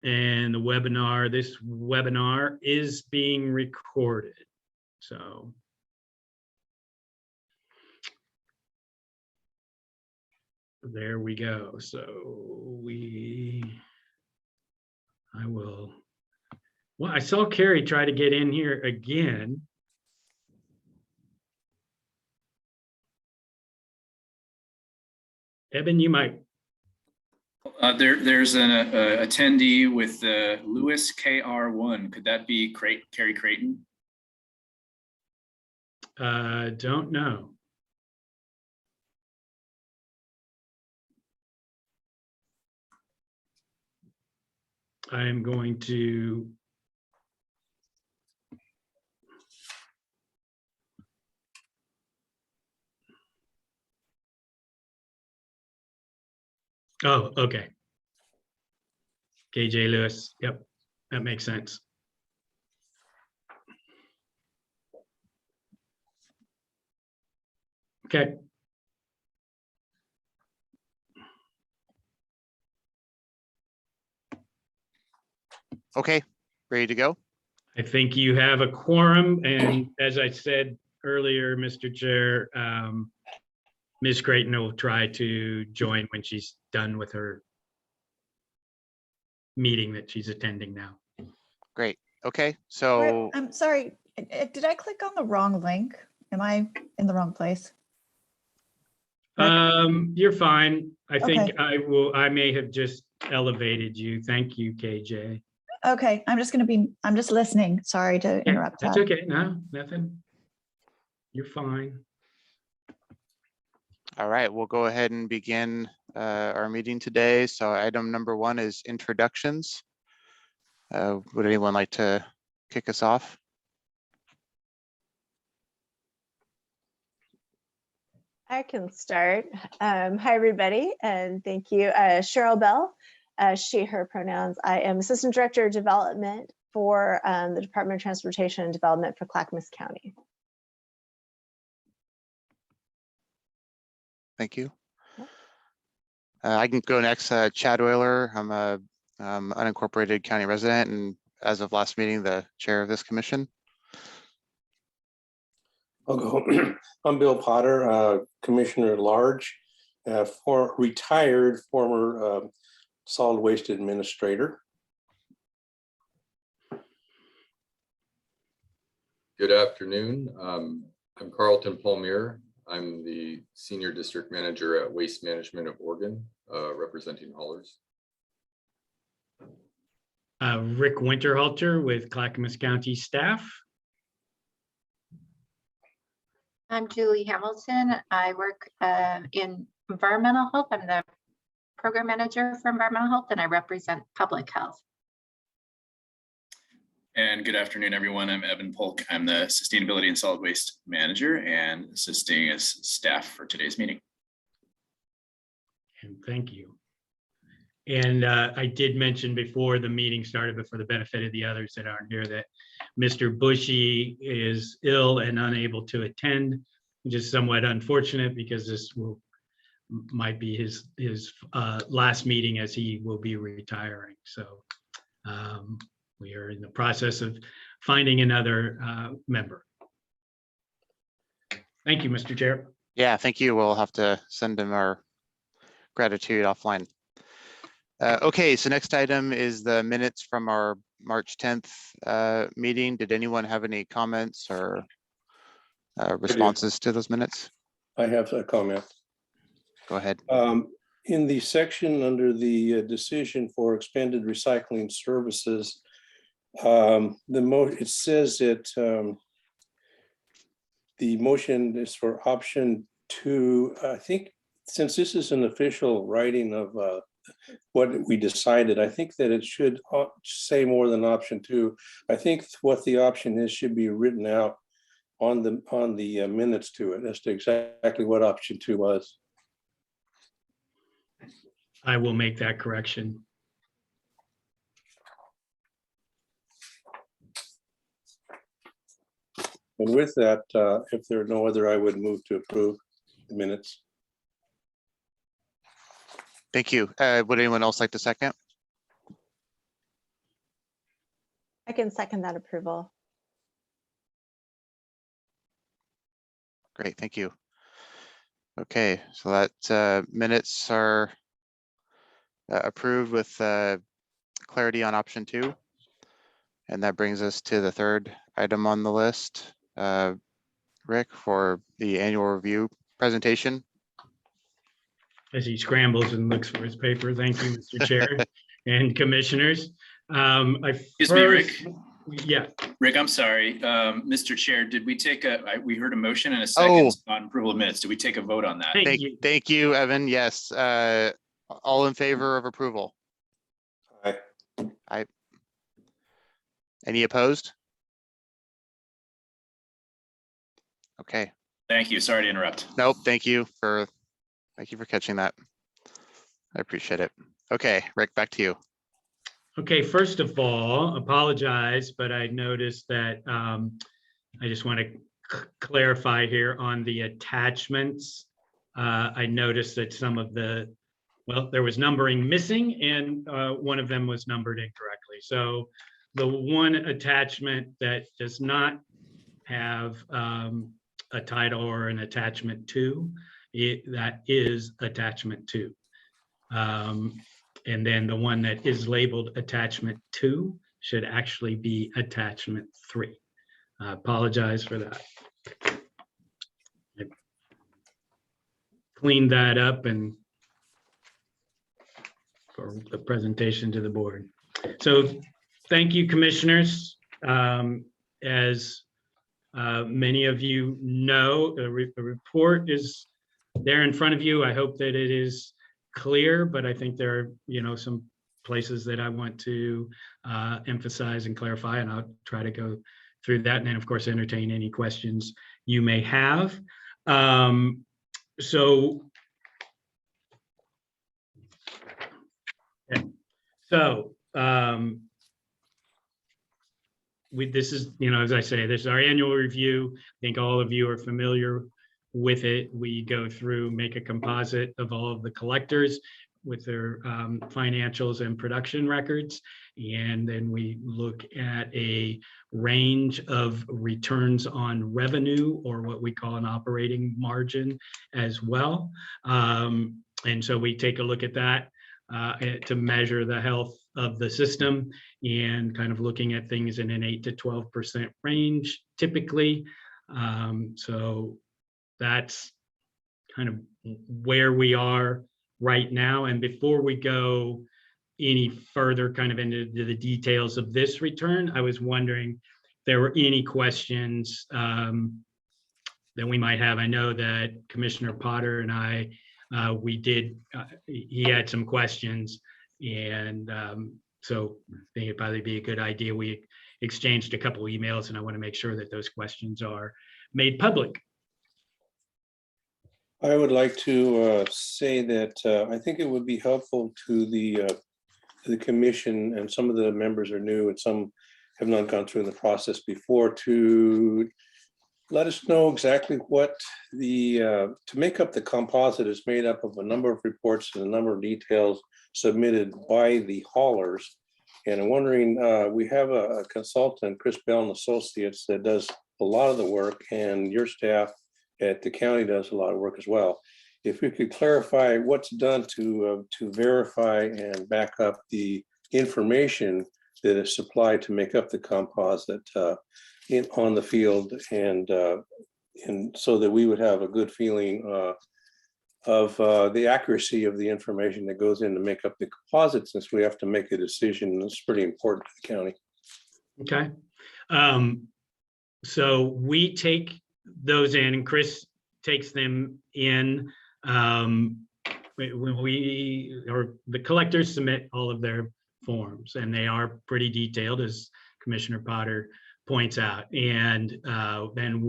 And this webinar is being recorded. So there we go. So I saw Carrie try to get in here again. Eben, you might. There's an attendee with Lewis KR1. Could that be Carrie Creighton? Don't know. I am going to oh, okay. KJ Lewis. Yep, that makes sense. Okay. Okay, ready to go? I think you have a quorum, and as I said earlier, Mr. Chair, Ms. Creighton will try to join when she's done with her meeting that she's attending now. Great. Okay, so I'm sorry, did I click on the wrong link? Am I in the wrong place? You're fine. I think Okay. I may have just elevated you. Thank you, KJ. Okay, I'm just listening. Sorry to interrupt. That's Todd. okay. No, nothing. You're fine. all right, we'll go ahead and begin our meeting today. So item number 1 is introductions. Would anyone like to kick us off? I can start. Hi, everybody, and thank you. Cheryl Bell, she, her pronouns. I am Assistant Director of Development for the Department of Transportation and Development for Clackamas County. Thank you. I can go next. Chad Euler. I'm a unincorporated county resident, and as of last meeting, the chair of this commission. I'll go. I'm Bill Potter, Commissioner at Large, retired former solid waste administrator. Good afternoon. I'm Carlton Palmier. I'm the Senior District Manager at Waste Management of Oregon, representing haulers. Rick Winterhalter with Clackamas County staff. I'm Julie Hamilton. I work in environmental health. I'm the program manager for environmental health, and I represent public health. And good afternoon, everyone. I'm Evan Polk. I'm the Sustainability and Solid Waste Manager and assisting as staff for today's meeting. And thank you. And I did mention before the meeting started, but for the benefit of the others that aren't here, that Mr. Bushy is ill and unable to attend, which is somewhat unfortunate because this might be his last meeting as he will be retiring. So we are in the process of finding another member. Thank you, Mr. Chair. Yeah, thank you. We'll have to send him our gratitude offline. Okay, so next item is the minutes from our March 10th meeting. Did anyone have any comments or responses to those minutes? I have a comment. Go ahead. In the section under the decision for expanded recycling services, it says that the motion is for option 2. I think since this is an official writing of what we decided, I think that it should say more than option 2. I think what the option is should be written out on the minutes to it as to exactly what option 2 was. I will make that correction. And with that, if there are no other, I would move to approve the minutes. Thank you. Would anyone else like to second? I can second that approval. Great, thank you. Okay, so that minutes are approved with clarity on option 2. And that brings us to the third item on the list, Rick, for the annual review presentation. As he scrambles and looks for his paper. Thank you, Mr. Chair and commissioners. Excuse me, Rick. Yeah, Rick, I'm sorry. Mr. Chair, did we take we heard a motion and a second on approval of minutes. Did we take a vote on that? Thank you, Evan. Yes. All in favor of approval? Aye. Any opposed? Okay. Thank you. Sorry to interrupt. Nope. Thank you for catching that. I appreciate it. Okay, Rick, back to you. okay, first of all, apologize, but I noticed that I just want to clarify here on the attachments. I noticed that some of there was numbering missing and one of them was numbered incorrectly. So the one attachment that does not have a title or an attachment to, that is attachment 2. And then the one that is labeled attachment 2 should actually be attachment 3. I apologize for that. I cleaned that up and for the presentation to the board. So thank you, commissioners. As many of you know, the report is there in front of you. I hope that it is clear, but I think there are, some places that I want to emphasize and clarify, and I'll try to go through that, and then of course entertain any questions you may have. This is, as I say, this is our annual review. I think all of you are familiar with it. We go through, make a composite of all of the collectors with their financials and production records. And then we look at a range of returns on revenue, or what we call an operating margin as well. And so we take a look at that to measure the health of the system, and kind of looking at things in an 8 to 12% range typically. So that's kind of where we are right now. And before we go any further kind of into the details of this return, I was wondering if there were any questions that we might have. I know that Commissioner Potter and I, he had some questions, and so I think it'd probably be a good idea. We exchanged a couple emails, and I want to make sure that those questions are made public. I would like to say that I think it would be helpful to the commission, and some of the members are new and some have not gone through the process before, to let us know exactly what to make up the composite is made up of a number of reports and a number of details submitted by the haulers. And I'm wondering, we have a consultant, Chris Bell and Associates, that does a lot of the work, and your staff at the county does a lot of work as well. If we could clarify what's done to verify and back up the information that is supplied to make up the composite on the field, and so that we would have a good feeling of the accuracy of the information that goes in to make up the composite, since we have to make a decision. That's pretty important to the county. Okay. So we take those in, and Chris takes them in. The collectors submit all of their forms, and they are pretty detailed, as Commissioner Potter points out. And then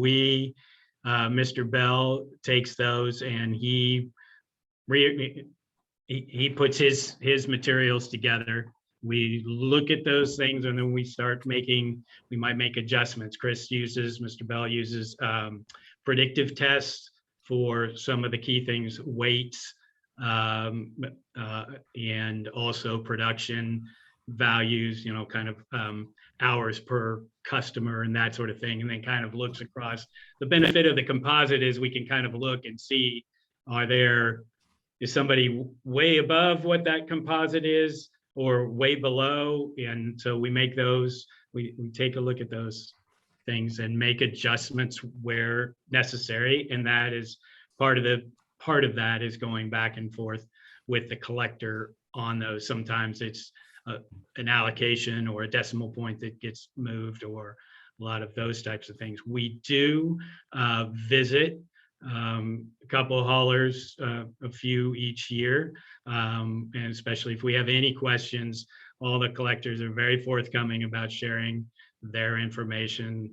Mr. Bell takes those, and he puts his materials together. We look at those things, and then we might make adjustments. Mr. Bell uses predictive tests for some of the key things, weights, and also production values, you know, kind of hours per customer and that sort of thing, and then kind of looks across. The benefit of the composite is we can kind of look and see, is somebody way above what that composite is or way below? And so we make those, we take a look at those things and make adjustments where necessary. And that is part of that is going back and forth with the collector on those. Sometimes it's an allocation or a decimal point that gets moved, or a lot of those types of things. We do visit a couple of haulers, a few each year, and especially if we have any questions, all the collectors are very forthcoming about sharing their information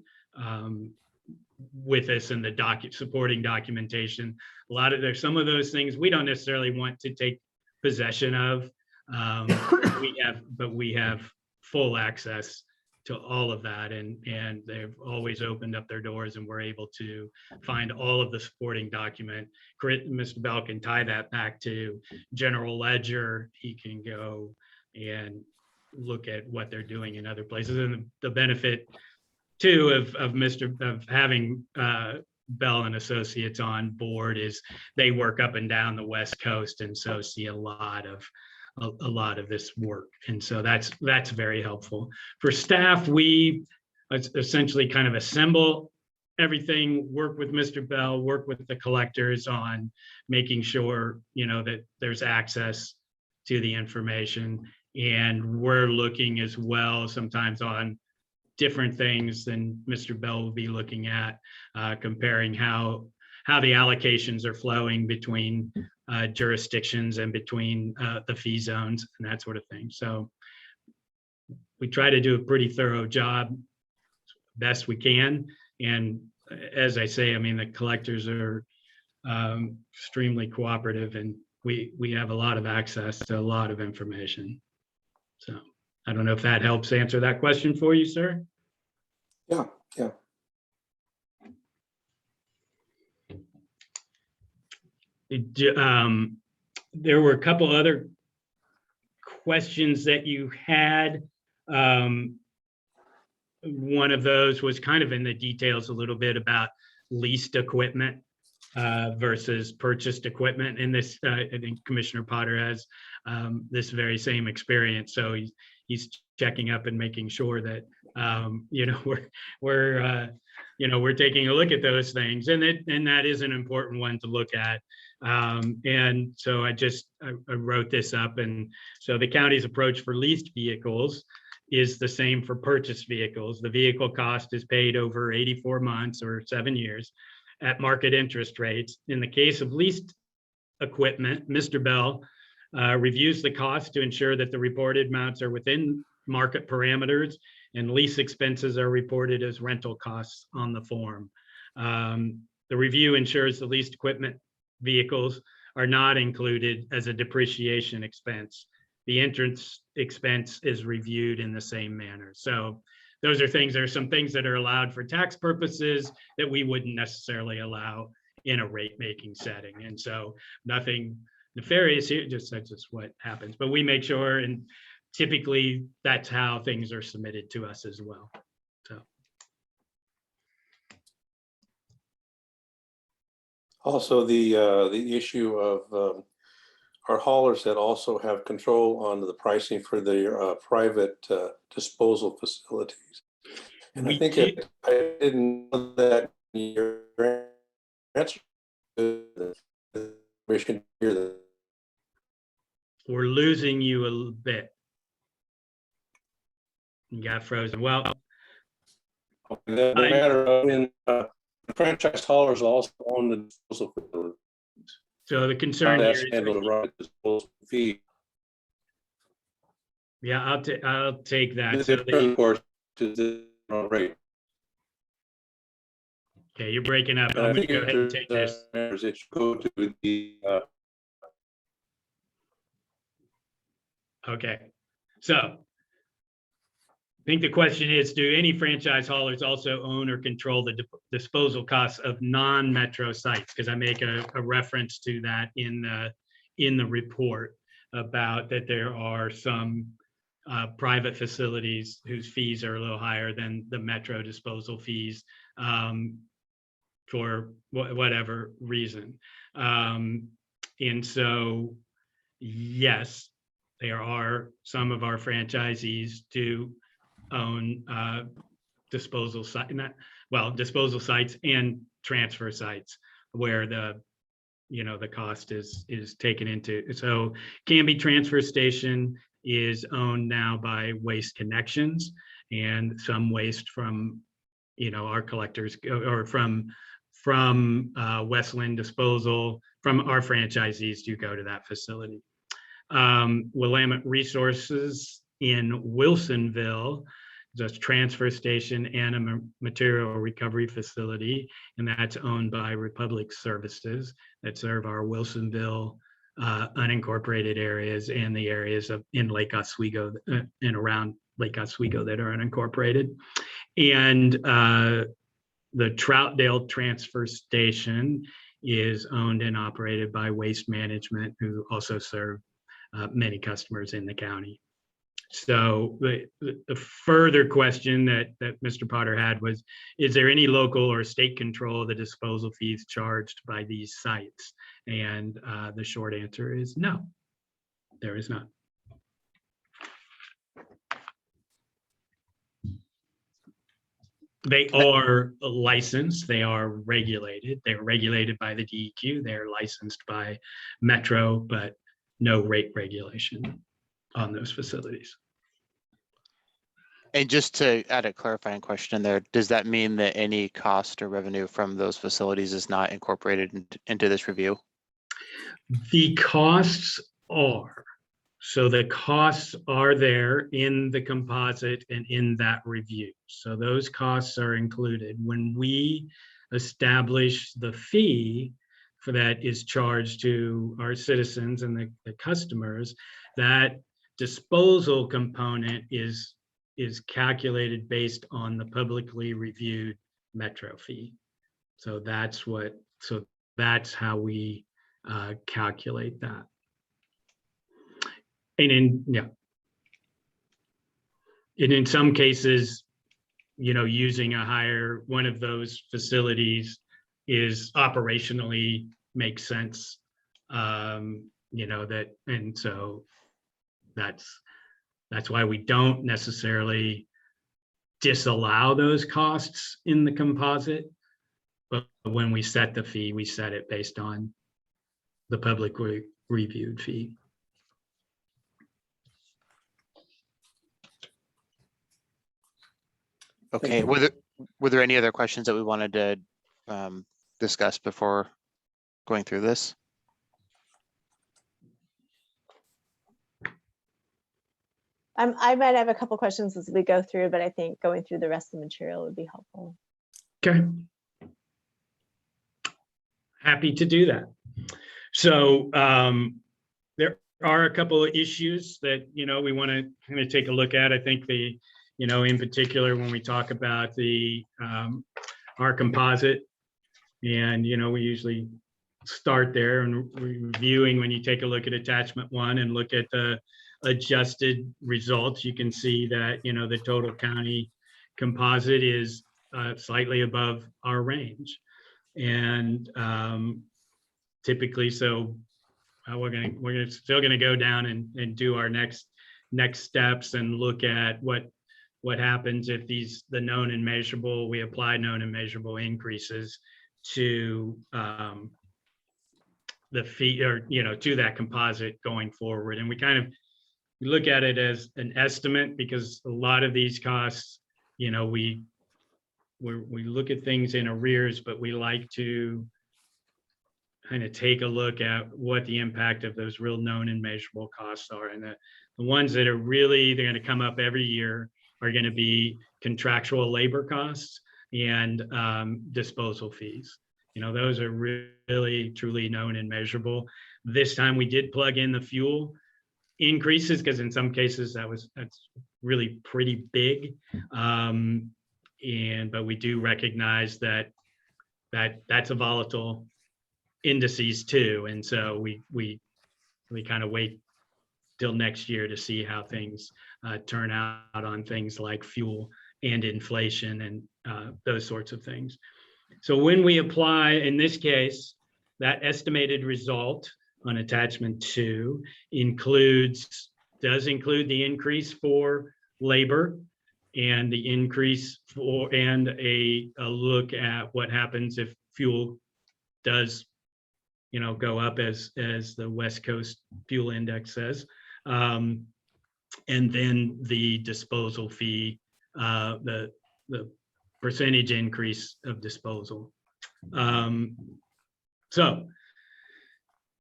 with us and the supporting documentation. There's some of those things we don't necessarily want to take possession of. We have full access to all of that, and they've always opened up their doors, and we're able to find all of the supporting document. Mr. Bell can tie that back to general ledger. He can go and look at what they're doing in other places. And the benefit too of having Bell and Associates on board is they work up and down the West Coast, and so see a lot of this work. And so that's very helpful. For staff, we essentially kind of assemble everything, work with Mr. Bell, work with the collectors on making sure, you know, that there's access to the information. And we're looking as well sometimes on different things than Mr. Bell will be looking at, comparing how the allocations are flowing between jurisdictions and between the fee zones and that sort of thing. So we try to do a pretty thorough job, best we can. And as I say, I mean, the collectors are extremely cooperative, and we have a lot of access to a lot of information. So I don't know if that helps answer that question for you, sir. Yeah. There were a couple other questions that you had. One of those was kind of in the details a little bit about leased equipment versus purchased equipment. And this, I think Commissioner Potter has this very same experience. So he's checking up and making sure that we're taking a look at those things, and that is an important one to look at. And so I wrote this up, and so the county's approach for leased vehicles is the same for purchased vehicles. The vehicle cost is paid over 84 months or 7 years at market interest rates. In the case of leased equipment, Mr. Bell reviews the cost to ensure that the reported amounts are within market parameters, and lease expenses are reported as rental costs on the form. The review ensures the leased equipment vehicles are not included as a depreciation expense. The interest expense is reviewed in the same manner. So those are things, there are some things that are allowed for tax purposes that we wouldn't necessarily allow in a rate making setting. And so nothing nefarious here, just that's just what happens. But we make sure, and typically that's how things are submitted to us as well. So. Also, the issue of our haulers that also have control on the pricing for their private disposal facilities. And I think I didn't know that in your answer to the commission here. We're losing you a little bit. You got frozen. Well, the matter of when franchise haulers also own the disposal facility. So the concern here is, disposal fee. yeah, I'll take that. So of course, to the rate. Okay, you're breaking up. I'm gonna go ahead and take this. It should go to the. Okay, so I think the question is, do any franchise haulers also own or control the disposal costs of non-metro sites? Because I make a reference to that in the report about that there are some private facilities whose fees are a little higher than the metro disposal fees, for whatever reason. And so, yes, there are some of our franchisees do own disposal sites and transfer sites where the cost is taken into. So Canby Transfer Station is owned now by Waste Connections, and some waste from our collectors or from Westland Disposal, from our franchisees, do go to that facility. Willamette Resources in Wilsonville, the transfer station and a material recovery facility, and that's owned by Republic Services that serve our Wilsonville unincorporated areas and the areas in Lake Oswego and around Lake Oswego that are unincorporated. And the Troutdale Transfer Station is owned and operated by Waste Management, who also serve many customers in the county. So the further question that Mr. Potter had was, is there any local or state control of the disposal fees charged by these sites? And the short answer is no, there is not. They are licensed, they are regulated. They're regulated by the DEQ. They're licensed by Metro, but no rate regulation on those facilities. And just to add a clarifying question there, does that mean that any cost or revenue from those facilities is not incorporated into this review? The costs are. So the costs are there in the composite and in that review. So those costs are included. When we establish the fee for that is charged to our citizens and the customers, that disposal component is calculated based on the publicly reviewed Metro fee. So that's how we calculate that. And in some cases, using a higher one of those facilities is operationally makes sense. And so that's why we don't necessarily disallow those costs in the composite, but when we set the fee, we set it based on the publicly reviewed fee. Okay, were there any other questions that we wanted to discuss before going through this? I might have a couple questions as we go through, but I think going through the rest of the material would be helpful. Okay. Happy to do that. So there are a couple of issues that, we want to kind of take a look at. I think in particular, when we talk about our composite, and, we usually start there and reviewing. When you take a look at attachment 1 and look at the adjusted results, you can see that, the total county composite is slightly above our range. And typically, so we're still gonna go down and do our next steps and look at what happens if the known and measurable, we apply known and measurable increases to the fee, or to that composite going forward. And we look at it as an estimate, because a lot of these costs, we look at things in arrears, but we like to kind of take a look at what the impact of those real known and measurable costs are. And the ones that are really, they're going to come up every year, are going to be contractual labor costs and disposal fees. Those are really truly known and measurable. This time we did plug in the fuel increases, because in some cases that's really pretty big. But we do recognize that's a volatile indices too. And so we kind of wait till next year to see how things turn out on things like fuel and inflation and those sorts of things. So when we apply, in this case, that estimated result on attachment 2 does include the increase for labor and the increase for, and a look at what happens if fuel does, go up as the West Coast Fuel Index says. And then the disposal fee, the percentage increase of disposal. So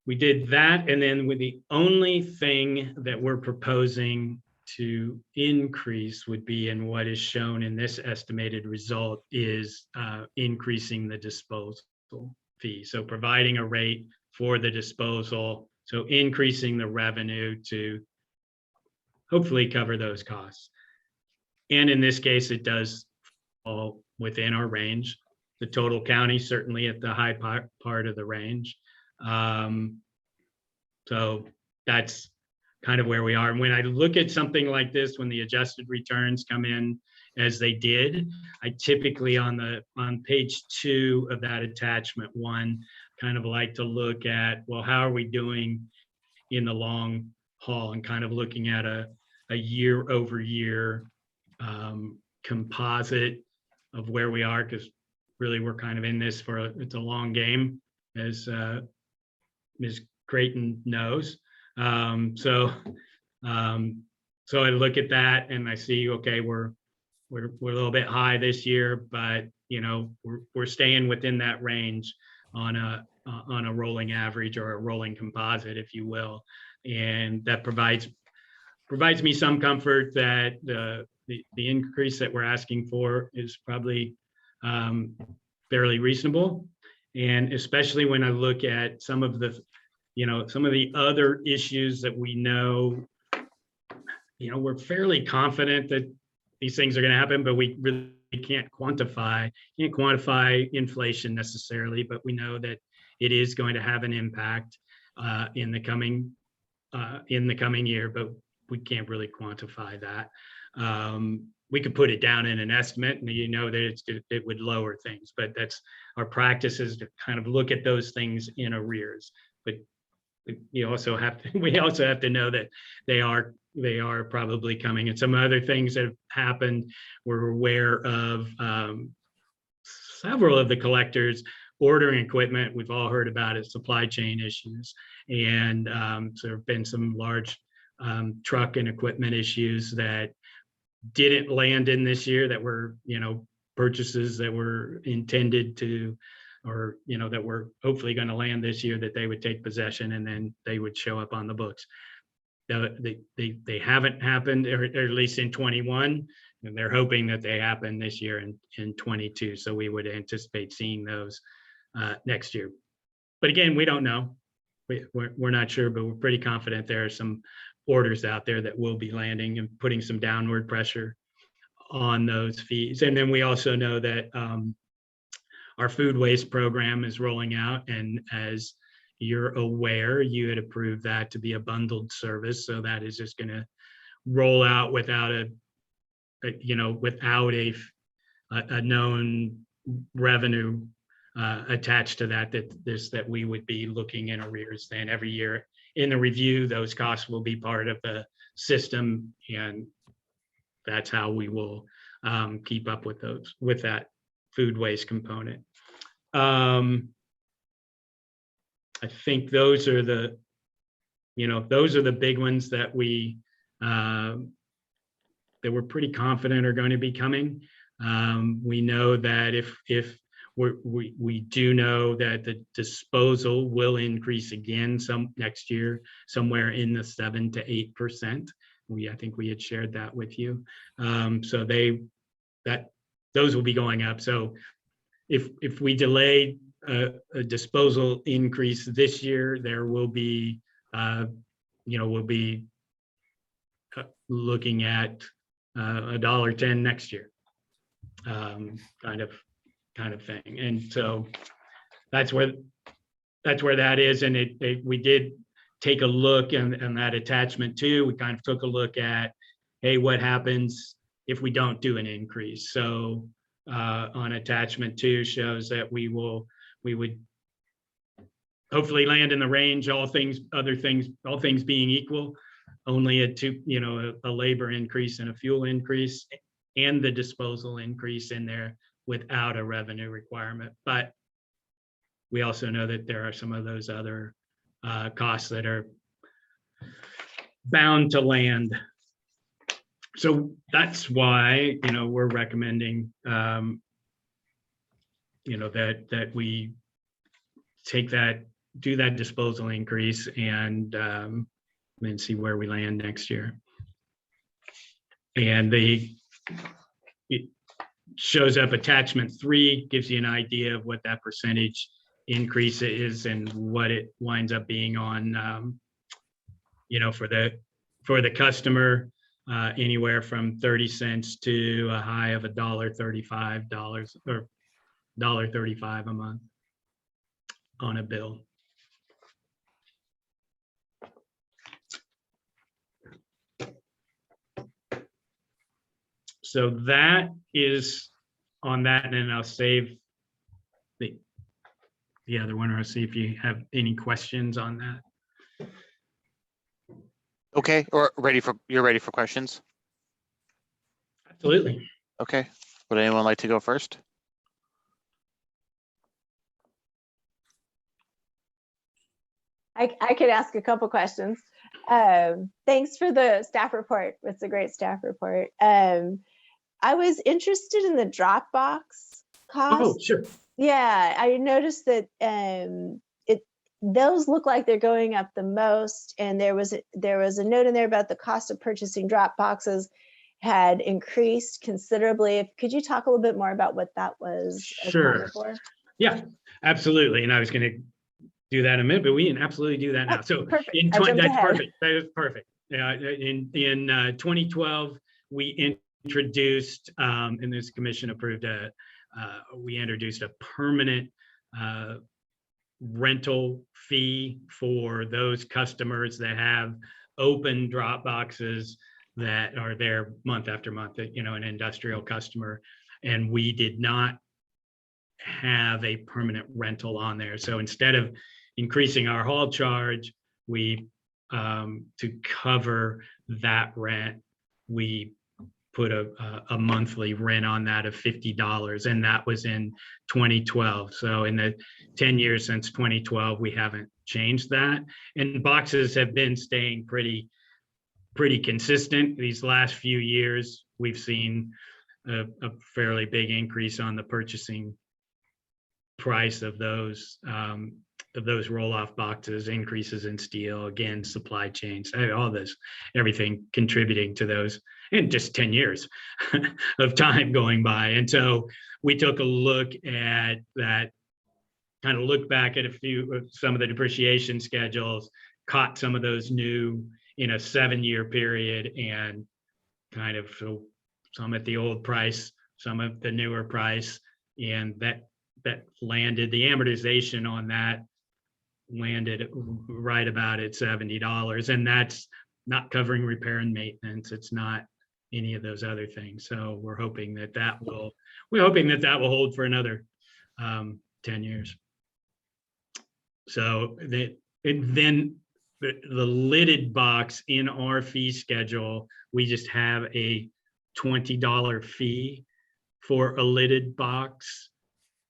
we did that, and then with the only thing that we're proposing to increase would be, in what is shown in this estimated result, is increasing the disposal fee. So providing a rate for the disposal, so increasing the revenue to hopefully cover those costs. And in this case, it does fall within our range. The total county certainly at the high part of the range. So that's kind of where we are. And when I look at something like this, when the adjusted returns come in as they did, I typically on page 2 of that attachment 1, kind of like to look at, well, how are we doing in the long haul, and kind of looking at a year over year composite of where we are, because really we're kind of in this for it's a long game, as Ms. Creighton knows. So I look at that and I see, okay, we're a little bit high this year, but we're staying within that range on a rolling average, or a rolling composite, if you will, and that provides me some comfort that the increase that we're asking for is probably fairly reasonable. And especially when I look at some of the other issues that we know, we're fairly confident that these things are going to happen, but we really can't quantify inflation necessarily, but we know that it is going to have an impact in the coming year, but we can't really quantify that. We could put it down in an estimate, and that it would lower things, but that's our practice, is to kind of look at those things in arrears. But we also have to know that they are probably coming. And some other things that have happened, we're aware of several of the collectors ordering equipment. We've all heard about it, supply chain issues, and so there have been some large truck and equipment issues that didn't land in this year, that were purchases that were intended to, or that were hopefully going to land this year, that they would take possession and then they would show up on the books. They haven't happened, or at least in 21, and they're hoping that they happen this year in 22. So we would anticipate seeing those next year. But again, we don't know. We're not sure, but we're pretty confident there are some orders out there that will be landing and putting some downward pressure on those fees. And then we also know that our food waste program is rolling out, and as you're aware, you had approved that to be a bundled service. So that is just going to roll out without a known revenue attached to that we would be looking in arrears. Then every year in the review, those costs will be part of the system, and that's how we will keep up with that food waste component. I think those are the big ones that we're pretty confident are going to be coming. We know that if we do know that the disposal will increase again next year, somewhere in the 7 to 8%. I think we had shared that with you. So those will be going up. So if we delay a disposal increase this year, there will be we'll be looking at $1.10 next year, kind of thing. And so that's where that is. And we did take a look and that attachment too, we kind of took a look at, hey, what happens if we don't do an increase? So on attachment 2 shows that we would hopefully land in the range, all things being equal, only a labor increase and a fuel increase and the disposal increase in there without a revenue requirement. But we also know that there are some of those other costs that are bound to land. So that's why, we're recommending, that we do that disposal increase and then see where we land next year. And it shows up attachment 3, gives you an idea of what that percentage increase is and what it winds up being on, for the customer, anywhere from 30 cents to a high of $1.35 or $1.35 a month on a bill. So that is on that, and then I'll save the other one, or I'll see if you have any questions on that. Okay, or you're ready for questions? Absolutely. Okay, would anyone like to go first? I could ask a couple questions. Thanks for the staff report. It's a great staff report. I was interested in the Dropbox cost. Oh, sure. Yeah, I noticed that those look like they're going up the most, and there was a note in there about the cost of purchasing drop boxes had increased considerably. Could you talk a little bit more about what that was Sure. for? Yeah, absolutely. And I was going to do that in a minute, but we can absolutely do that now. So perfect. that's perfect. That is perfect. In 2012, we introduced, and this commission approved we introduced a permanent rental fee for those customers that have open drop boxes that are there month after month, an industrial customer. And we did not have a permanent rental on there. So instead of increasing our haul charge, we to cover that rent, we put a monthly rent on that of $50, and that was in 2012. So in the 10 years since 2012, we haven't changed that, and boxes have been staying pretty consistent. These last few years, we've seen a fairly big increase on the purchasing price of those roll-off boxes, increases in steel, again, supply chains, all this, everything contributing to those, in just 10 years of time going by. And so we took a look at that, kind of looked back at some of the depreciation schedules, caught some of those new in a 7-year period, and kind of some at the old price, some at the newer price, and that landed, the amortization on that landed right about at $70, and that's not covering repair and maintenance. It's not any of those other things. So we're hoping that will hold for another 10 years. So then the lidded box in our fee schedule, we just have a $20 fee for a lidded box.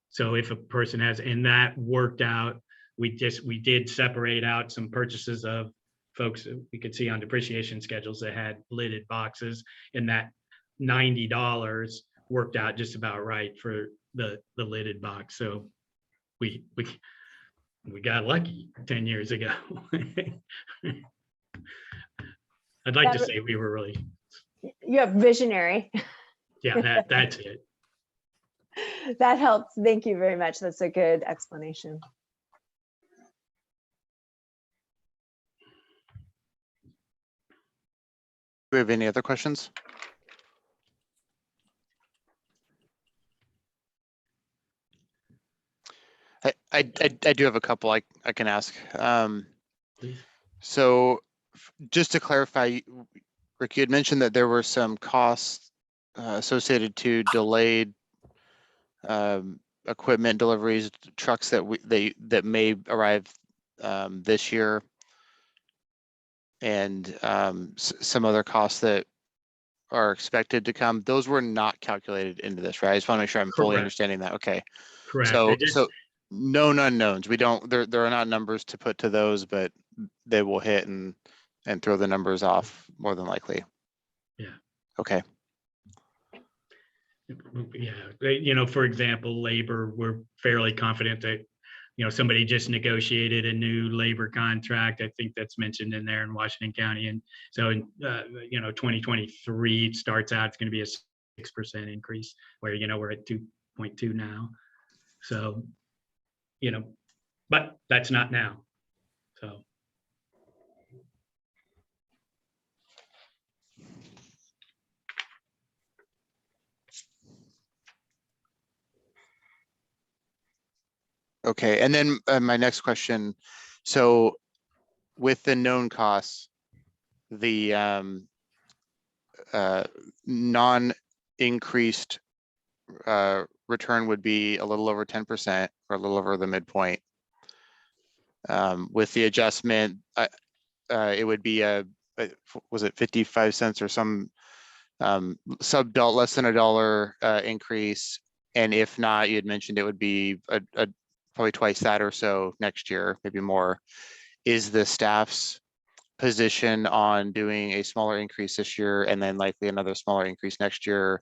So if a person has, and that worked out, we did separate out some purchases of folks that we could see on depreciation schedules that had lidded boxes, and that $90 worked out just about right for the lidded box. So we got lucky 10 years ago. I'd like to say we were really, You're visionary. yeah, that's it. That helps. Thank you very much. That's a good explanation. Do we have any other questions? I do have a couple I can ask. Please. So just to clarify, Rick, you had mentioned that there were some costs associated to delayed equipment deliveries, trucks that may arrive this year, and some other costs that are expected to come. Those were not calculated into this, right? I just want to make sure I'm fully Correct. understanding that. Okay. Correct. So known unknowns. We don't, there are not numbers to put to those, but they will hit and throw the numbers off more than likely. Yeah. Okay. Yeah, for example, labor, we're fairly confident that, somebody just negotiated a new labor contract. I think that's mentioned in there in Washington County. And so in, 2023 it starts out, it's going to be a 6% increase where, we're at 2.2 now. So, but that's not now. So. Okay, and then my next question. So with the known costs, the non-increased return would be a little over 10% or a little over the midpoint. With the adjustment, it would be was it 55 cents or some sub less than $1 increase? And if not, you had mentioned it would be a probably twice that or so next year, maybe more. Is the staff's position on doing a smaller increase this year and then likely another smaller increase next year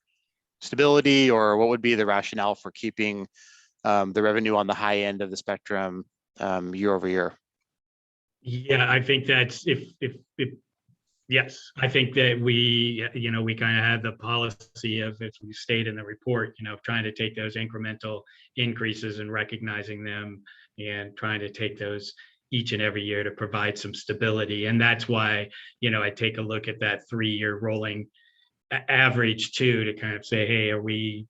stability, or what would be the rationale for keeping the revenue on the high end of the spectrum year over year? Yeah, I think that's yes, I think that we kind of have the policy of, as we state in the report, trying to take those incremental increases and recognizing them and trying to take those each and every year to provide some stability. And that's why, I take a look at that 3-year rolling average too, to kind of say, hey, are we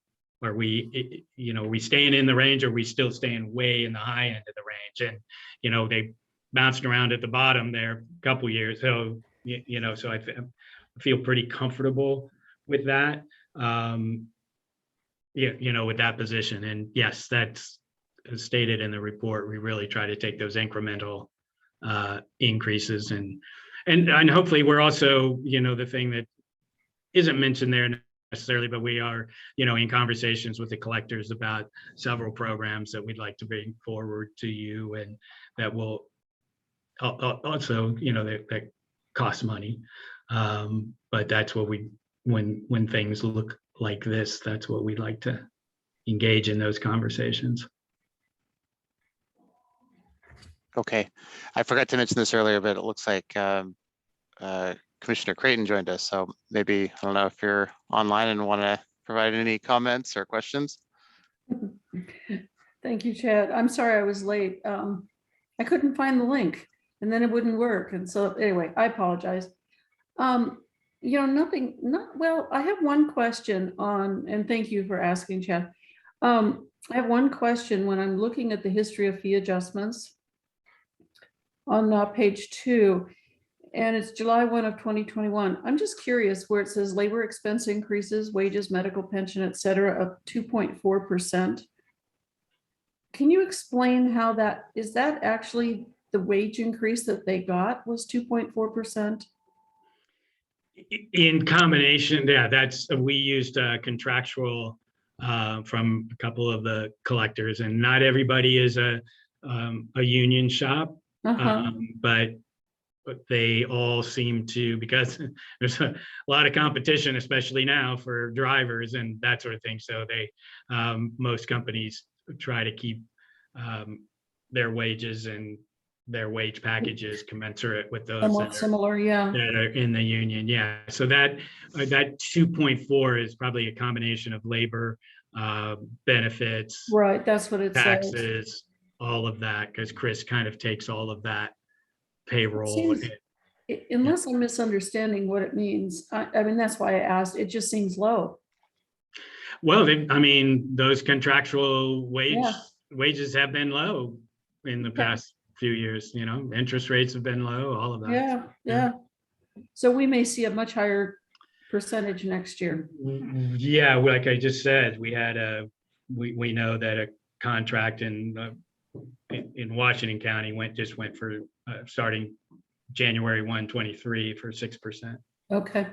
staying in the range? Or are we still staying way in the high end of the range? And, they bounced around at the bottom there a couple of years. So, so I feel pretty comfortable with that, with that position. And yes, that's stated in the report. We really try to take those incremental increases and hopefully we're also, the thing that isn't mentioned there necessarily, but we are, in conversations with the collectors about several programs that we'd like to bring forward to you, and that will also, that cost money. But that's what when things look like this, that's what we'd like to engage in those conversations. Okay, I forgot to mention this earlier, but it looks like Commissioner Creighton joined us. So maybe, I don't know if you're online and want to provide any comments or questions. Thank you, Chad. I'm sorry I was late. I couldn't find the link and then it wouldn't work. And so anyway, I apologize. Well, I have one question and thank you for asking, Chad. I have one question when I'm looking at the history of fee adjustments on page 2, and it's July 1 of 2021. I'm just curious where it says labor expense increases, wages, medical pension, et cetera, of 2.4%. Can you explain how is that actually the wage increase that they got was 2.4%? In combination, yeah, we used contractual from a couple of the collectors, and not everybody is a union shop, but they all seem to, because there's a lot of competition, especially now for drivers and that sort of thing. So most companies try to keep their wages and their wage packages commensurate with those somewhat similar, yeah, that are in the union. Yeah. So that 2.4 is probably a combination of labor, benefits, right? That's what it taxes, says. all of that, because Chris kind of takes all of that payroll. Unless I'm misunderstanding what it means. I mean, that's why I asked. It just seems low. Well, those contractual wages have been low in the past few years, interest rates have been low, all of that. Yeah, yeah. So we may see a much higher percentage next year. Yeah, like I just said, we know that a contract in Washington County just went for starting January 1, 23 for 6%. Okay.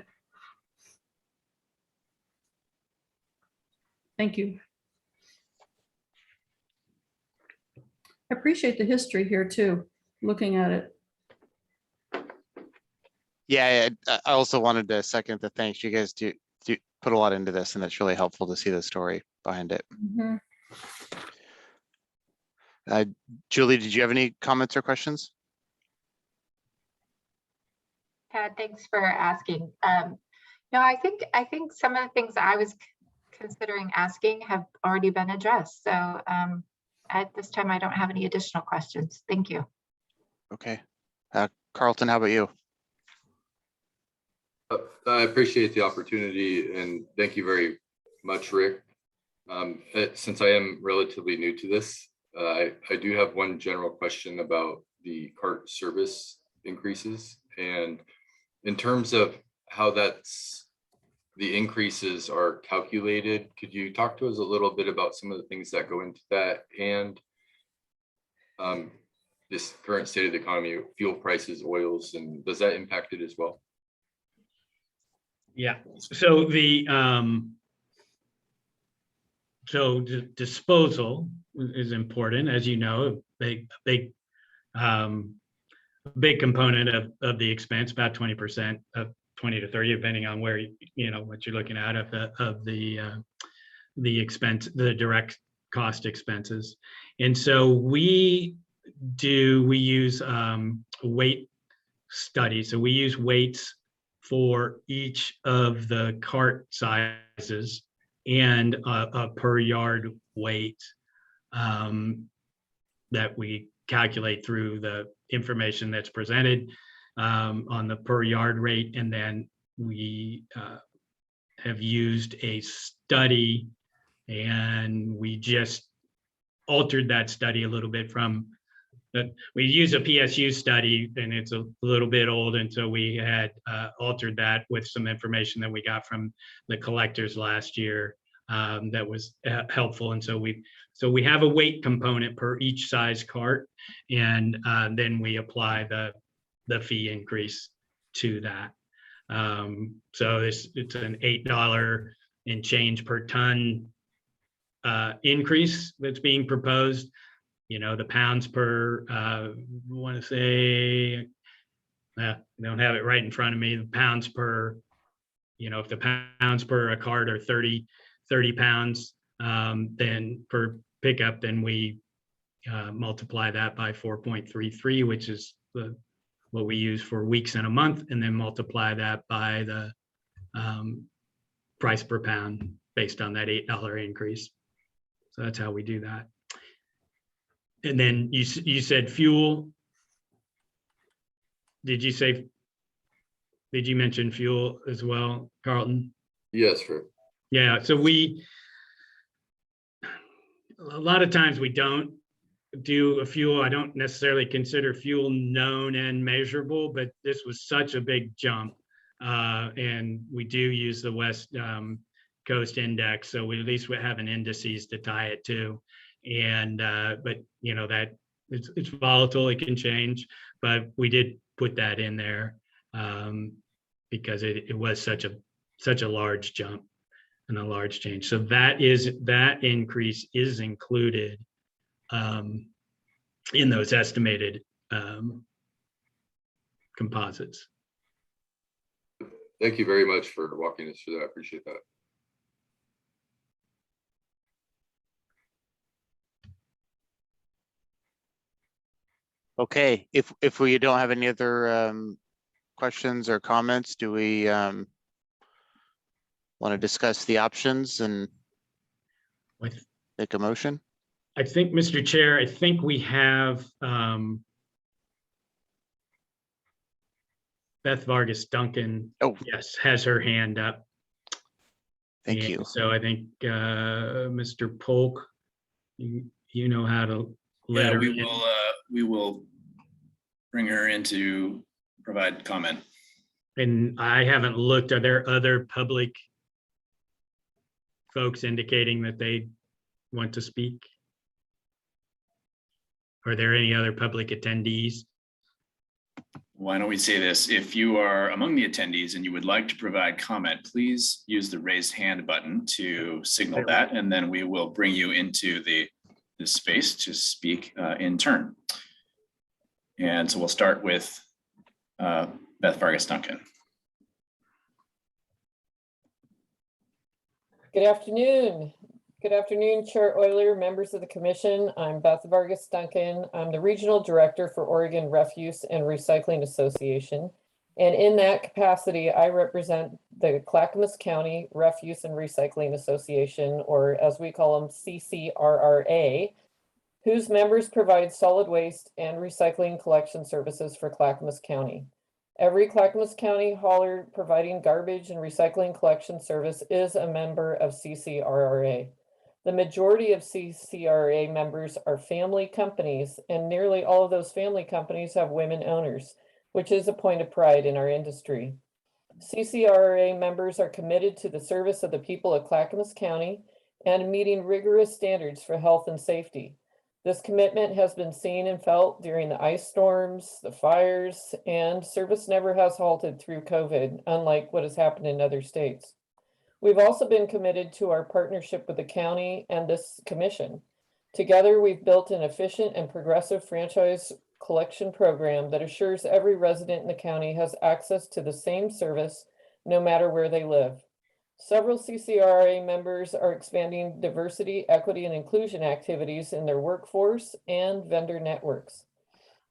Thank you. I appreciate the history here too, looking at it. Yeah, I also wanted to second the thanks. You guys do put a lot into this, and it's really helpful to see the story behind it. Mhm. Julie, did you have any comments or questions? Thanks for asking. No, I think some of the things I was considering asking have already been addressed. So at this time, I don't have any additional questions. Thank you. Okay. Carlton, how about you? I appreciate the opportunity and thank you very much, Rick. Since I am relatively new to this, I do have one general question about the cart service increases. And in terms of how the increases are calculated, could you talk to us a little bit about some of the things that go into that and this current state of the economy, fuel prices, oils, and does that impact it as well? Yeah, so the disposal is important, as you know, a big component of the expense, about 20% of 20 to 30, depending on where what you're looking at of the expense, the direct cost expenses. And so we use weight studies. So we use weights for each of the cart sizes and a per yard weight that we calculate through the information that's presented on the per yard rate. And then we have used a study, and we just altered that study a little bit from we use a PSU study, and it's a little bit old, and so we had altered that with some information that we got from the collectors last year that was helpful. And so we have a weight component per each size cart, and then we apply the fee increase to that. So it's an $8 and change per ton increase that's being proposed. The pounds per, I want to say, I don't have it right in front of me, the pounds per, if the pounds per a cart are 30 pounds, then per pickup, then we multiply that by 4.33, which is what we use for weeks in a month, and then multiply that by the price per pound based on that $8 increase. So that's how we do that. And then you said fuel. Did you mention fuel as well, Carlton? Yes, sir. Yeah, so a lot of times we don't do a fuel. I don't necessarily consider fuel known and measurable, but this was such a big jump. And we do use the West Coast Index, so we at least we have an indices to tie it to. And but that it's volatile, it can change, but we did put that in there because it was such a large jump and a large change. So that increase is included in those estimated composites. Thank you very much for walking us through that. I appreciate that. Okay, if we don't have any other questions or comments, do we want to discuss the options and make a motion? I think, Mr. Chair, I think we have Beth Vargas Duncan. Oh, yes, has her hand up. Thank And you. so I think Mr. Polk, you know how to let Yeah, her we in. will bring her in to provide comment. And I haven't looked, are there other public folks indicating that they want to speak? Are there any other public attendees? Why don't we say this? If you are among the attendees and you would like to provide comment, please use the raised hand button to signal that, and then we will bring you into the space to speak in turn. And so we'll start with Beth Vargas Duncan. Good afternoon. Good afternoon, Chair Euler, members of the commission. I'm Beth Vargas Duncan. I'm the Regional Director for Oregon Refuse and Recycling Association. And in that capacity, I represent the Clackamas County Refuse and Recycling Association, or as we call them, CCRRA, whose members provide solid waste and recycling collection services for Clackamas County. Every Clackamas County hauler providing garbage and recycling collection service is a member of CCRRA. The majority of CCRA members are family companies, and nearly all of those family companies have women owners, which is a point of pride in our industry. CCRA members are committed to the service of the people of Clackamas County and meeting rigorous standards for health and safety. This commitment has been seen and felt during the ice storms, the fires, and service never has halted through COVID, unlike what has happened in other states. We've also been committed to our partnership with the county and this commission. Together, we've built an efficient and progressive franchise collection program that assures every resident in the county has access to the same service, no matter where they live. Several CCRA members are expanding diversity, equity, and inclusion activities in their workforce and vendor networks.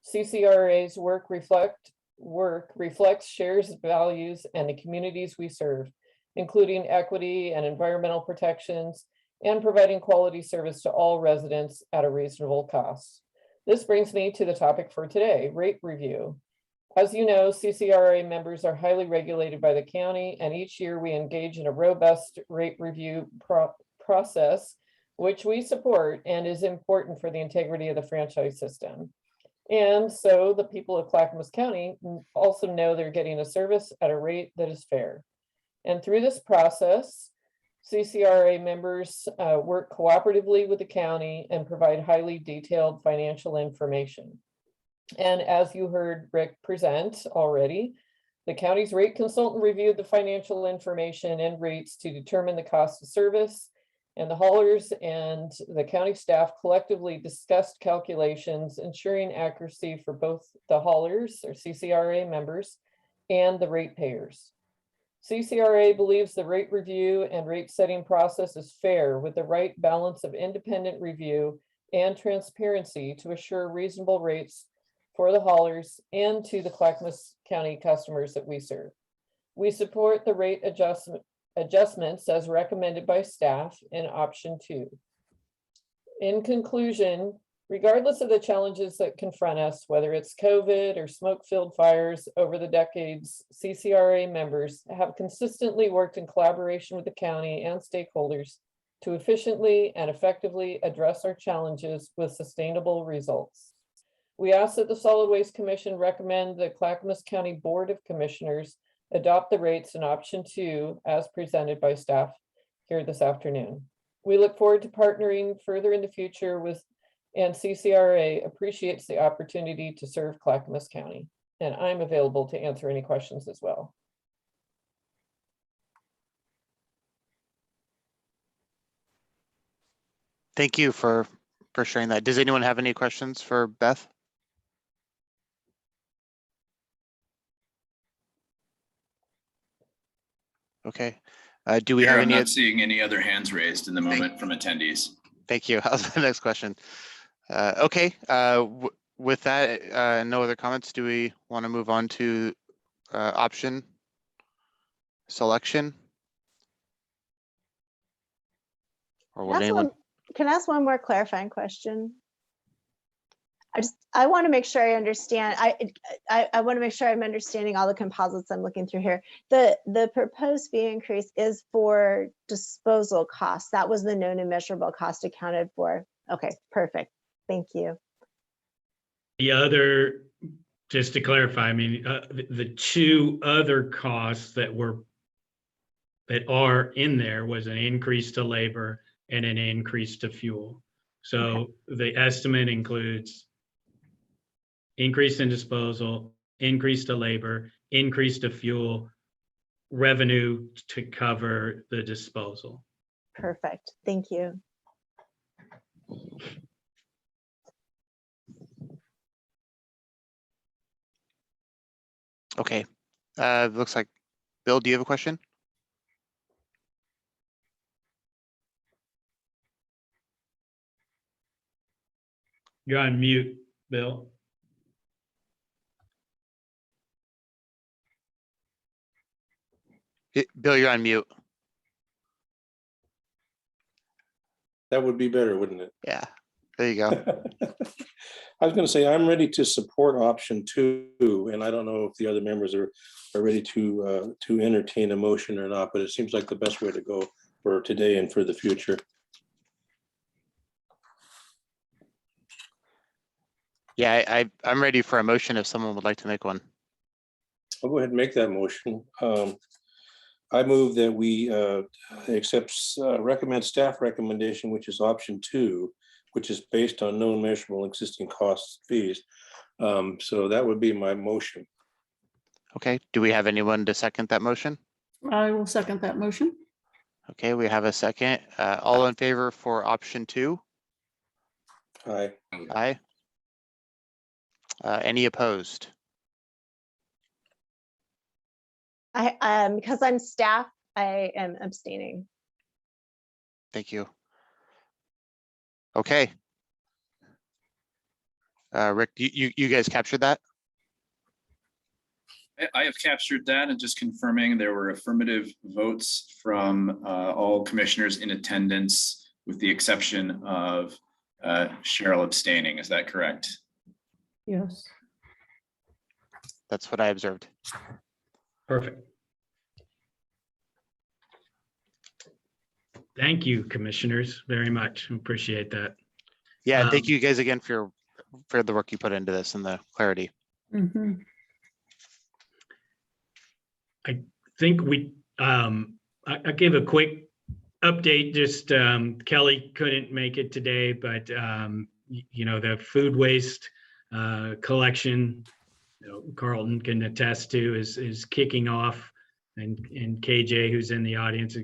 CCRA's work reflects shares values and the communities we serve, including equity and environmental protections, and providing quality service to all residents at a reasonable cost. This brings me to the topic for today, rate review. As you know, CCRA members are highly regulated by the county, and each year we engage in a robust rate review process, which we support and is important for the integrity of the franchise system. And so the people of Clackamas County also know they're getting a service at a rate that is fair. And through this process, CCRA members work cooperatively with the county and provide highly detailed financial information. And as you heard Rick present already, the county's rate consultant reviewed the financial information and rates to determine the cost of service, and the haulers and the county staff collectively discussed calculations, ensuring accuracy for both the haulers or CCRA members and the ratepayers. CCRA believes the rate review and rate setting process is fair, with the right balance of independent review and transparency to assure reasonable rates for the haulers and to the Clackamas County customers that we serve. We support the rate adjustments as recommended by staff in option 2. In conclusion, regardless of the challenges that confront us, whether it's COVID or smoke-filled fires over the decades, CCRA members have consistently worked in collaboration with the county and stakeholders to efficiently and effectively address our challenges with sustainable results. We ask that the Solid Waste Commission recommend the Clackamas County Board of Commissioners adopt the rates in option 2 as presented by staff here this afternoon. We look forward to partnering further in the future with, and CCRA appreciates the opportunity to serve Clackamas County. And I'm available to answer any questions as well. Thank you for sharing that. Does anyone have any questions for Beth? Okay. Do we have I'm any? not seeing any other hands raised in the moment from attendees. Thank you. How's the next question? Okay. With that, no other comments. Do we want to move on to option selection? Or would anyone? Can I ask one more clarifying question? I want to make sure I understand. I want to make sure I'm understanding all the composites I'm looking through here. The proposed fee increase is for disposal costs. That was the known and measurable cost accounted for. Okay, perfect. Thank you. The other just to clarify, I mean, the two other costs that are in there was an increase to labor and an increase to fuel. So the estimate includes increase in disposal, increase to labor, increase to fuel, revenue to cover the disposal. Perfect. Thank you. Okay, looks like, Bill, do you have a question? You're on mute, Bill. Bill, you're on mute. That would be better, wouldn't it? Yeah, there you go. I was going to say, I'm ready to support option 2, and I don't know if the other members are ready to entertain a motion or not, but it seems like the best way to go for today and for the future. Yeah, I'm ready for a motion if someone would like to make one. I'll go ahead and make that motion. I move that we recommend staff recommendation, which is option 2, which is based on known measurable existing costs fees. So that would be my motion. Okay, do we have anyone to second that motion? I will second that motion. Okay, we have a second. All in favor for option 2? Aye. Aye. Any opposed? Because I'm staff, I am abstaining. Thank you. Okay. Rick, you guys captured that? I have captured that, and just confirming there were affirmative votes from all commissioners in attendance, with the exception of Cheryl abstaining. Is that correct? Yes. That's what I observed. Perfect. Thank you, commissioners, very much. Appreciate that. Yeah, and thank you guys again for the work you put into this and the clarity. Mhm. I think I gave a quick update, just Kelly couldn't make it today, but the food waste collection, Carlton can attest to is kicking off, and KJ, who's in the audience,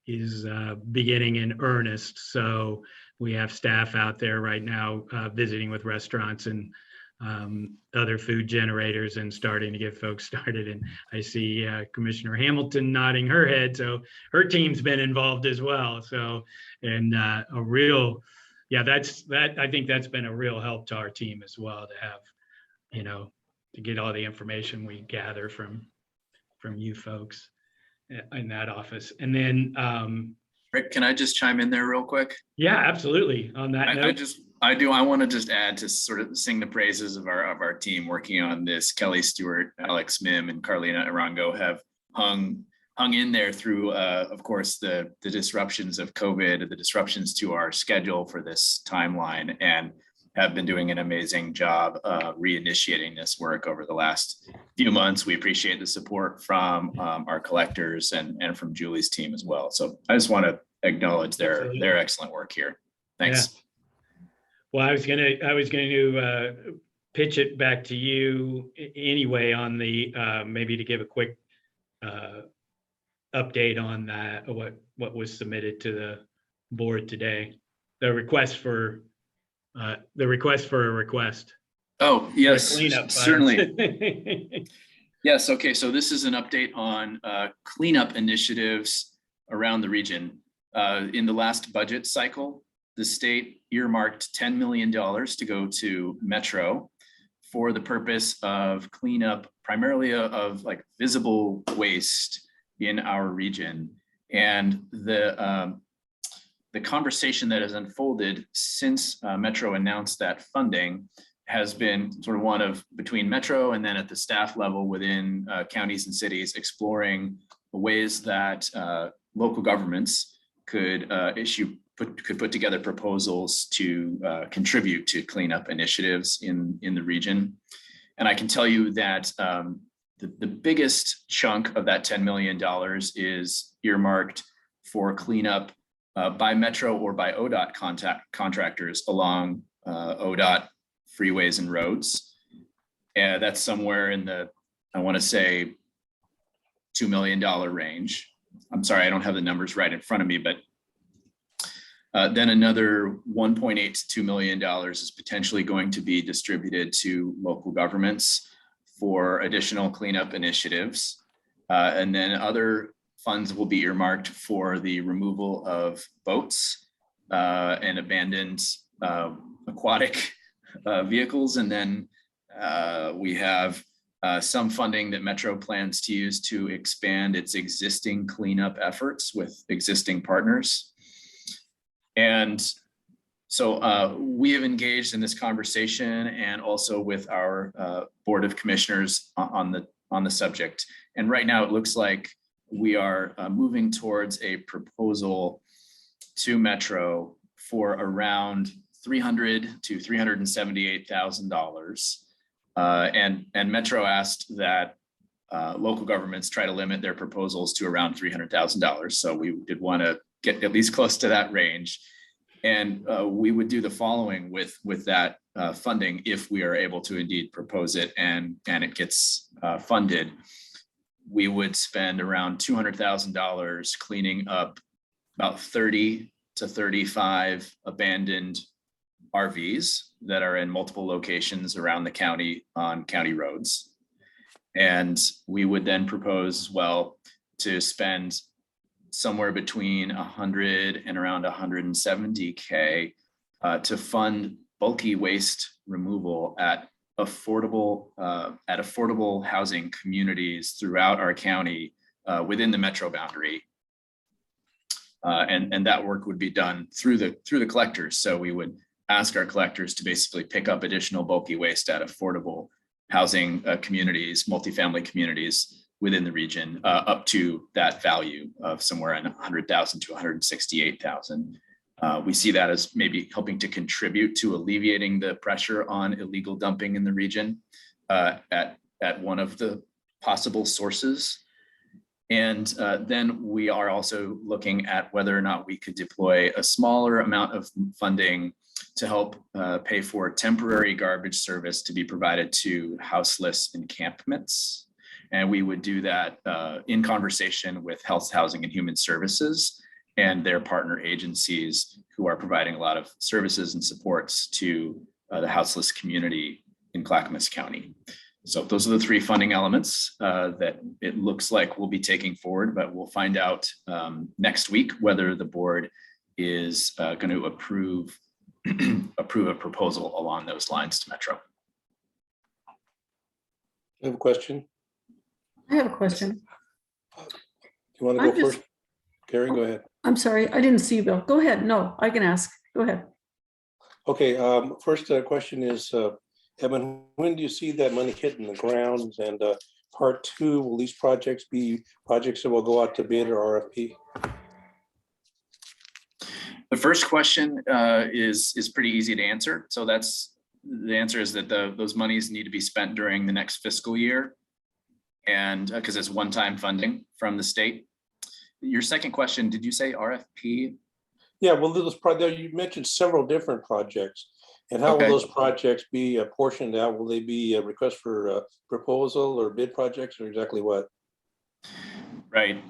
is beginning in earnest. So we have staff out there right now visiting with restaurants and other food generators and starting to get folks started. And I see Commissioner Hamilton nodding her head, so her team's been involved as well. So, and I think that's been a real help to our team as well, to have, to get all the information we gather from you folks in that office. And then Rick, can I just chime in there real quick? yeah, absolutely. On that note, I want to just add to sort of sing the praises of our team working on this. Kelly Stewart, Alex Mim, and Carlina Arango have hung in there through, of course, the disruptions of COVID, the disruptions to our schedule for this timeline, and have been doing an amazing job reinitiating this work over the last few months. We appreciate the support from our collectors and from Julie's team as well. So I just want to acknowledge their excellent work here. Thanks. Yeah. Well, I was gonna pitch it back to you anyway on the maybe to give a quick update on that, what was submitted to the board today, the request for a request. Oh, yes, Cleanup certainly. Yes, okay, so this is an update on cleanup initiatives around the region. In the last budget cycle, the state earmarked $10 million to go to Metro for the purpose of cleanup, primarily of like visible waste in our region. And the conversation that has unfolded since Metro announced that funding has been sort of one of between Metro and then at the staff level within counties and cities, exploring the ways that local governments could could put together proposals to contribute to cleanup initiatives in the region. And I can tell you that the biggest chunk of that $10 million is earmarked for cleanup by Metro or by ODOT contractors along ODOT freeways and roads. And that's somewhere in the, I want to say, $2 million range. I'm sorry, I don't have the numbers right in front of me, but then another $1.8 to $2 million is potentially going to be distributed to local governments for additional cleanup initiatives. And then other funds will be earmarked for the removal of boats and abandoned aquatic vehicles. And then we have some funding that Metro plans to use to expand its existing cleanup efforts with existing partners. And so we have engaged in this conversation and also with our Board of Commissioners on the subject. And right now it looks like we are moving towards a proposal to Metro for around $300,000 to $378,000. And Metro asked that local governments try to limit their proposals to around $300,000. So we did want to get at least close to that range. And we would do the following with that funding if we are able to indeed propose it and it gets funded. We would spend around $200,000 cleaning up about 30 to 35 abandoned RVs that are in multiple locations around the county on county roads. And we would then propose as well to spend somewhere between 100 and around 170K to fund bulky waste removal at affordable housing communities throughout our county within the Metro boundary. And that work would be done through the collectors. So we would ask our collectors to basically pick up additional bulky waste at affordable housing communities, multifamily communities within the region, up to that value of somewhere in 100,000 to 168,000. We see that as maybe helping to contribute to alleviating the pressure on illegal dumping in the region at one of the possible sources. And then we are also looking at whether or not we could deploy a smaller amount of funding to help pay for temporary garbage service to be provided to houseless encampments. And we would do that in conversation with Health, Housing, and Human Services and their partner agencies who are providing a lot of services and supports to the houseless community in Clackamas County. So those are the three funding elements that it looks like we'll be taking forward, but we'll find out next week whether the board is going to approve a proposal along those lines to Metro. I have a question. I have a question. You want to go first? Carrie, go ahead. I'm sorry, I didn't see you, Bill. Go ahead. No, I can ask. Go ahead. Okay, first question is, Evan, when do you see that money hitting the ground? And part two, will these projects be projects that will go out to bid or RFP? The first question is pretty easy to answer. So the answer is that those monies need to be spent during the next fiscal year, and because it's one-time funding from the state. Your second question, did you say RFP? Yeah, well, you mentioned several different projects. And how will those projects be apportioned out? Will they be a request for proposal or bid projects, or exactly what? Right.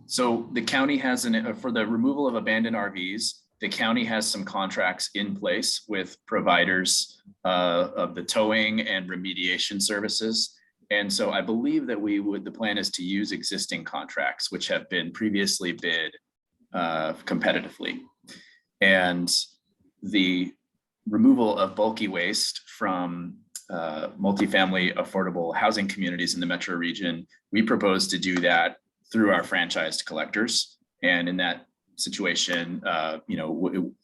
So the county has for the removal of abandoned RVs, the county has some contracts in place with providers of the towing and remediation services. And so I believe that the plan is to use existing contracts, which have been previously bid competitively. And the removal of bulky waste from multifamily affordable housing communities in the metro region, we propose to do that through our franchised collectors. And in that situation, an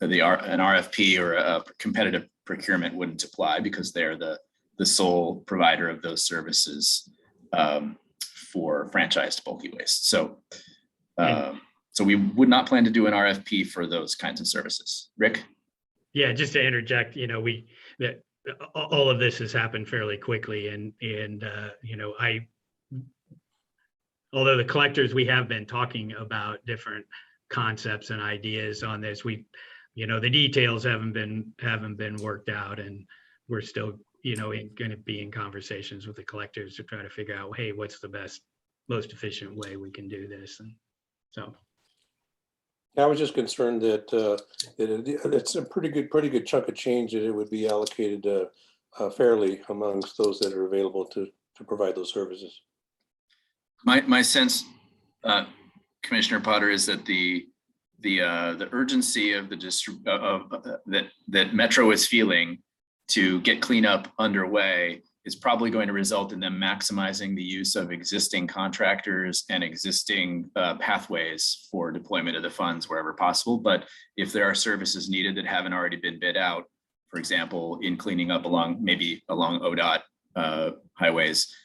RFP or a competitive procurement wouldn't apply because they're the sole provider of those services for franchised bulky waste. So So we would not plan to do an RFP for those kinds of services. Rick? Yeah, just to interject, that all of this has happened fairly quickly and although the collectors, we have been talking about different concepts and ideas on this, the details haven't been worked out, and we're still, going to be in conversations with the collectors to try to figure out, hey, what's the most efficient way we can do this. And so. I was just concerned that it's a pretty good chunk of change that it would be allocated fairly amongst those that are available to provide those services. My sense, Commissioner Potter, is that the urgency of that Metro is feeling to get cleanup underway is probably going to result in them maximizing the use of existing contractors and existing pathways for deployment of the funds wherever possible. But if there are services needed that haven't already been bid out, for example, in cleaning up along ODOT highways,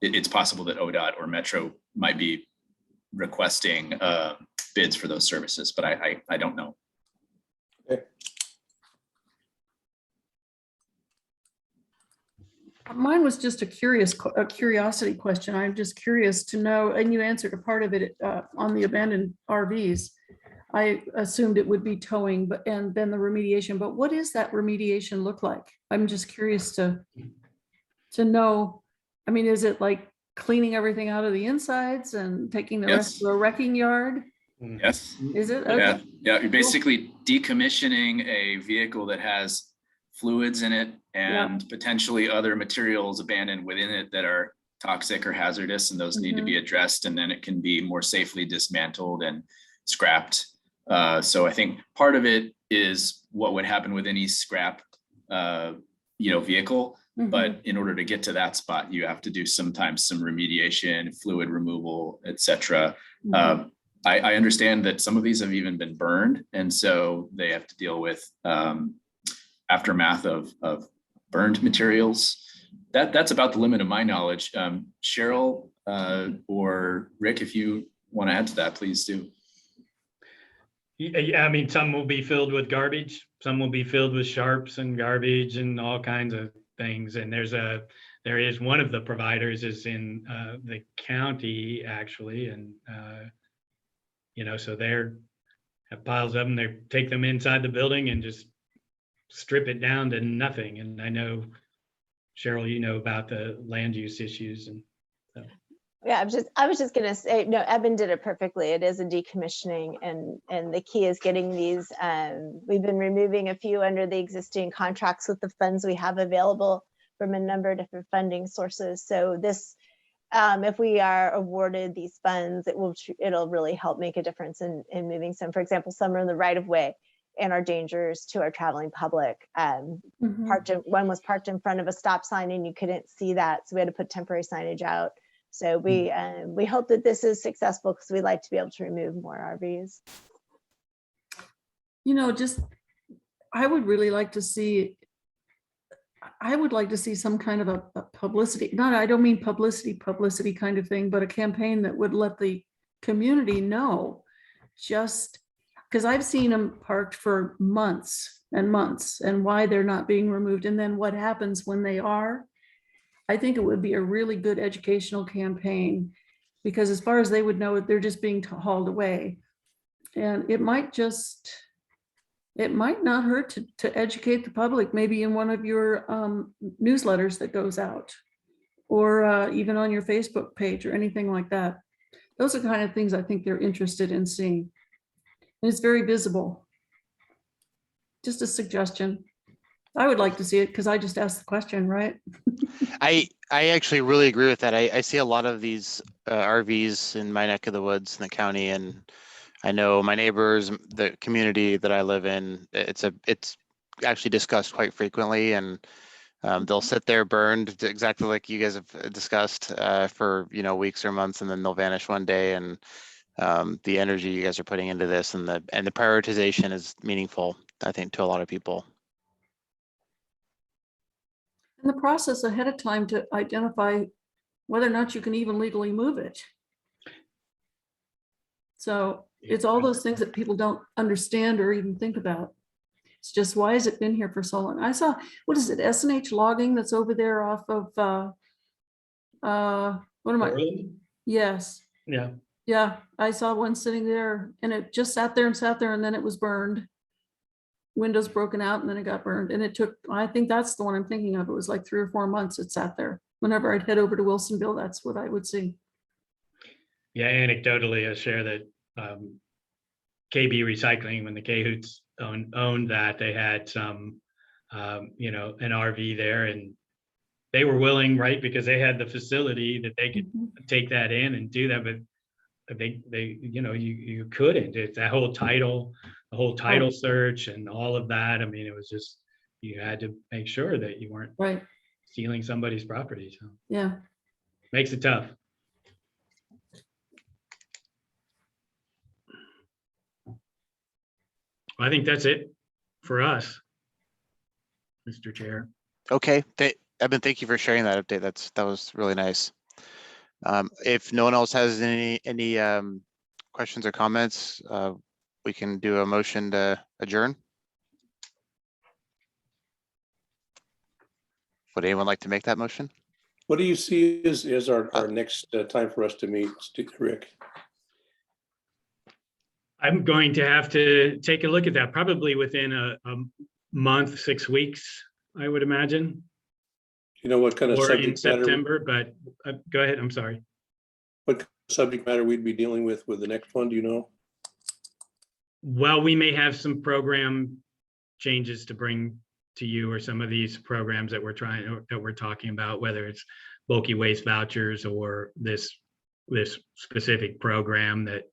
it's possible that ODOT or Metro might be requesting bids for those services, but I don't know. Okay. Mine was just a curiosity question. I'm just curious to know, and you answered a part of it on the abandoned RVs. I assumed it would be towing, and then the remediation, but what does that remediation look like? I'm just curious to know. I mean, is it like cleaning everything out of the insides and taking the rest to a wrecking yard? Yes. Is it? Okay. Yeah. You're basically decommissioning a vehicle that has fluids in it and potentially other materials abandoned within it that are toxic or hazardous, and those need to be addressed, and then it can be more safely dismantled and scrapped. So I think part of it is what would happen with any scrap vehicle. But in order to get to that spot, you have to do sometimes some remediation, fluid removal, etc. I understand that some of these have even been burned, and so they have to deal with aftermath of burned materials. That's about the limit of my knowledge. Cheryl or Rick, if you want to add to that, please do. Yeah, I mean, some will be filled with garbage, some will be filled with sharps and garbage and all kinds of things. And there is one of the providers is in the county actually, and so they're have piles of them. They take them inside the building and just strip it down to nothing. And I know, Cheryl, about the land use issues, and so. Yeah, I was just gonna say, no, Eben did it perfectly. It is a decommissioning, and the key is getting these. We've been removing a few under the existing contracts with the funds we have available from a number of different funding sources. So this, if we are awarded these funds, it'll really help make a difference in moving some. For example, some are in the right of way and are dangerous to our traveling public. One was parked in front of a stop sign and you couldn't see that, so we had to put temporary signage out. So we hope that this is successful because we'd like to be able to remove more RVs. I would really like to see, some kind of a publicity, I don't mean publicity kind of thing, but a campaign that would let the community know, just because I've seen them parked for months and months and why they're not being removed. And then what happens when they are. I think it would be a really good educational campaign, because as far as they would know, they're just being hauled away. And it might not hurt to educate the public, maybe in one of your newsletters that goes out, or even on your Facebook page or anything like that. Those are the kind of things I think they're interested in seeing. And it's very visible. Just a suggestion. I would like to see it because I just asked the question, right? I actually really agree with that. I see a lot of these RVs in my neck of the woods in the county, and I know my neighbors, the community that I live in, it's actually discussed quite frequently, and they'll sit there burned exactly like you guys have discussed for weeks or months, and then they'll vanish one day. And the energy you guys are putting into this and the prioritization is meaningful, I think, to a lot of people. And the process ahead of time to identify whether or not you can even legally move it. So it's all those things that people don't understand or even think about. It's just, why has it been here for so long? I saw, what is it, S&H Logging that's over there off of, what am I? Really? Yes, Yeah. yeah, I saw one sitting there and it just sat there and then it was burned. Windows broken out and then it got burned. And it took, I think that's the one I'm thinking of. It was like 3 or 4 months it sat there. Whenever I'd head over to Wilsonville, that's what I would see. Yeah, anecdotally, I share that KB Recycling, when the Cahoots owned that, they had some, you know, an RV there, and they were willing, right, because they had the facility that they could take that in and do that, but they, you know, you couldn't. It's that whole title, the whole title search and all of that. I mean, it was just, you had to make sure that you weren't Right, stealing somebody's property. So yeah. makes it tough. I think that's it for us, Mr. Chair. Okay, Evan, thank you for sharing that update. That was really nice. If no one else has any questions or comments, we can do a motion to adjourn. Would anyone like to make that motion? What do you see as our next time for us to meet, Rick? I'm going to have to take a look at that, probably within a month, 6 weeks, I would imagine. You know what kind of Or in subject matter? September, but go ahead, I'm sorry. What subject matter we'd be dealing with the next one? Do you know? Well, we may have some program changes to bring to you, or some of these programs that we're talking about, whether it's bulky waste vouchers or this specific program that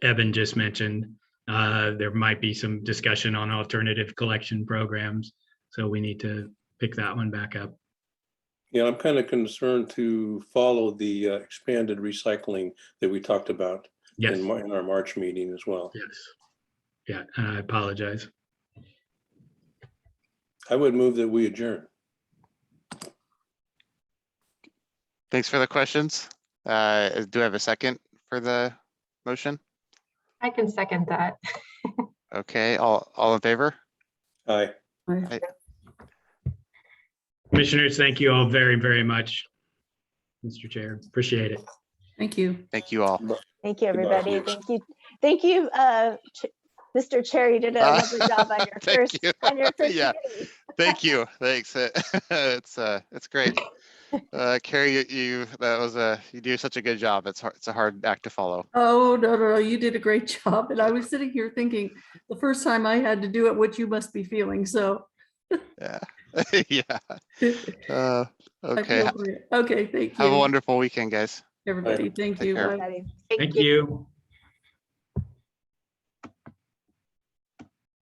Evan just mentioned. There might be some discussion on alternative collection programs, so we need to pick that one back up. Yeah, I'm kind of concerned to follow the expanded recycling that we talked about Yes, in our March meeting as well. yes. Yeah, and I apologize. I would move that we adjourn. Thanks for the questions. Do I have a second for the motion? I can second that. Okay, all in favor? Aye. Right. Commissioners, thank you all very, very much. Mr. Chair, appreciate it. Thank you. Thank you all. Thank you, Goodbye. everybody. Thank you, Mr. Chair. You did a lovely job on your Thank first you. Yeah. meeting. Thank you. Thanks. It's great. Carrie, you do such a good job. It's a hard act to follow. Oh, no, you did a great job. And I was sitting here thinking, the first time I had to do it, what you must be feeling, so. Yeah. Yeah. I Okay. feel great. Okay, thank Have a you, wonderful weekend, guys. everybody. Thank Take you. care. Bye. Everybody. Thank you.